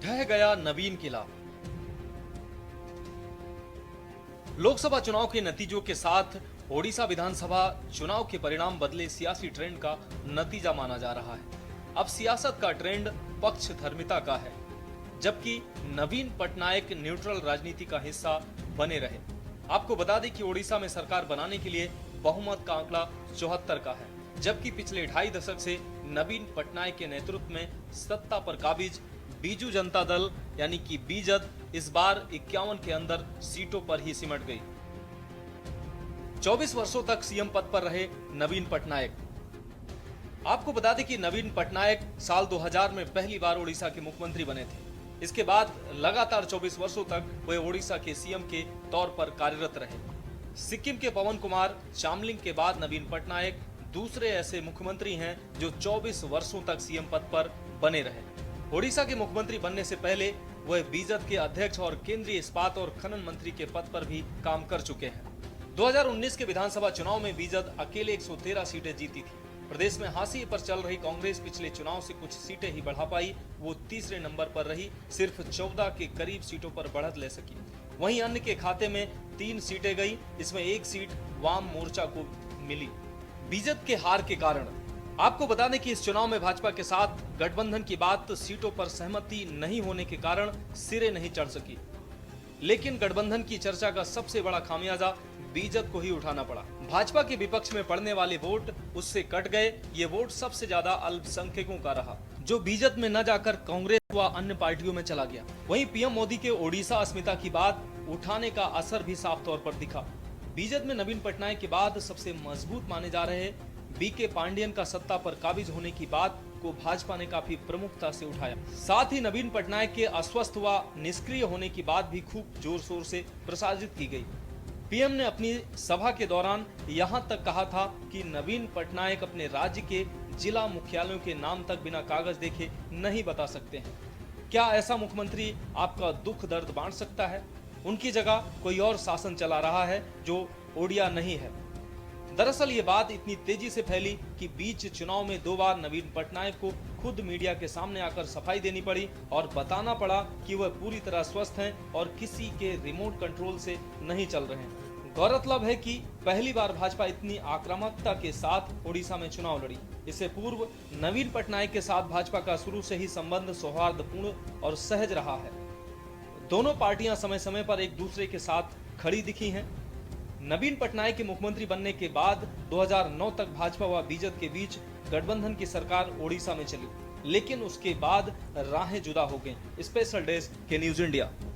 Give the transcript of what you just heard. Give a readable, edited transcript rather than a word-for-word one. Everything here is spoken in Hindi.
ढह गया नवीन किला। लोकसभा चुनाव के नतीजों के साथ ओडिशा विधानसभा चुनाव के परिणाम बदले सियासी ट्रेंड का नतीजा माना जा रहा है। अब सियासत का ट्रेंड पक्षधर्मिता का है, जबकि नवीन पटनायक न्यूट्रल राजनीति का हिस्सा बने रहे। आपको बता दें कि ओडिशा में सरकार बनाने के लिए बहुमत का आंकड़ा 74 का है, जबकि पिछले 2.5 दशक से नवीन पटनायक के नेतृत्व में सत्ता पर काबिज बीजू जनता दल यानी कि बीजद इस बार 51 के अंदर सीटों पर ही सिमट गई। 24 वर्षों तक सीएम पद पर रहे नवीन पटनायक। आपको बता दें कि नवीन पटनायक साल 2000 में पहली बार ओडिशा के मुख्यमंत्री बने थे। इसके बाद लगातार 24 वर्षों तक वे ओडिशा के सीएम के तौर पर कार्यरत रहे। सिक्किम के पवन कुमार चामलिंग के बाद नवीन पटनायक दूसरे ऐसे मुख्यमंत्री हैं जो 24 वर्षों तक सीएम पद पर बने रहे। ओडिशा के मुख्यमंत्री बनने से पहले वह बीजद के अध्यक्ष और केंद्रीय इस्पात और खनन मंत्री के पद पर भी काम कर चुके हैं। 2019 के विधानसभा चुनाव में बीजद अकेले 113 सीटें जीती थी। प्रदेश में हाशिए पर चल रही कांग्रेस पिछले चुनाव से कुछ सीटें ही बढ़ा पाई, वो तीसरे नंबर पर रही, सिर्फ 14 के करीब सीटों पर बढ़त ले सकी। वहीं अन्य के खाते में 3 सीटें गई, इसमें 1 सीट वाम मोर्चा को मिली। बीजद के हार के कारण आपको बता दें कि इस चुनाव में भाजपा के साथ गठबंधन की बात सीटों पर सहमति नहीं होने के कारण सिरे नहीं चढ़ सकी, लेकिन गठबंधन की चर्चा का सबसे बड़ा खामियाजा बीजद को ही उठाना पड़ा। भाजपा के विपक्ष में पड़ने वाले वोट उससे कट गए। ये वोट सबसे ज्यादा अल्पसंख्यकों का रहा, जो बीजद में न जाकर कांग्रेस व अन्य पार्टियों में चला गया। वहीं पीएम मोदी के ओडिशा अस्मिता की बात उठाने का असर भी साफ तौर पर दिखा। बीजद में नवीन पटनायक के बाद सबसे मजबूत माने जा रहे बीके पांडियन का सत्ता पर काबिज होने की बात को भाजपा ने काफी प्रमुखता से उठाया। साथ ही नवीन पटनायक के अस्वस्थ व निष्क्रिय होने की बात भी खूब जोर शोर से प्रसारित की गई। पीएम ने अपनी सभा के दौरान यहां तक कहा था कि नवीन पटनायक अपने राज्य के जिला मुख्यालयों के नाम तक बिना कागज देखे नहीं बता सकते हैं। क्या ऐसा मुख्यमंत्री आपका दुख दर्द बांट सकता है? उनकी जगह कोई और शासन चला रहा है जो ओडिया नहीं है। दरअसल ये बात इतनी तेजी से फैली कि बीच चुनाव में 2 बार नवीन पटनायक को खुद मीडिया के सामने आकर सफाई देनी पड़ी और बताना पड़ा कि वह पूरी तरह स्वस्थ हैं और किसी के रिमोट कंट्रोल से नहीं चल रहे हैं। गौरतलब है कि पहली बार भाजपा इतनी आक्रामकता के साथ ओडिशा में चुनाव लड़ी। इससे पूर्व नवीन पटनायक के साथ भाजपा का शुरू से ही संबंध सौहार्दपूर्ण और सहज रहा है। दोनों पार्टियां समय समय पर एक दूसरे के साथ खड़ी दिखी हैं। नवीन पटनायक के मुख्यमंत्री बनने के बाद 2009 तक भाजपा व बीजद के बीच गठबंधन की सरकार ओडिशा में चली, लेकिन उसके बाद राहें जुदा हो गईं। स्पेशल डेस्क के न्यूज इंडिया।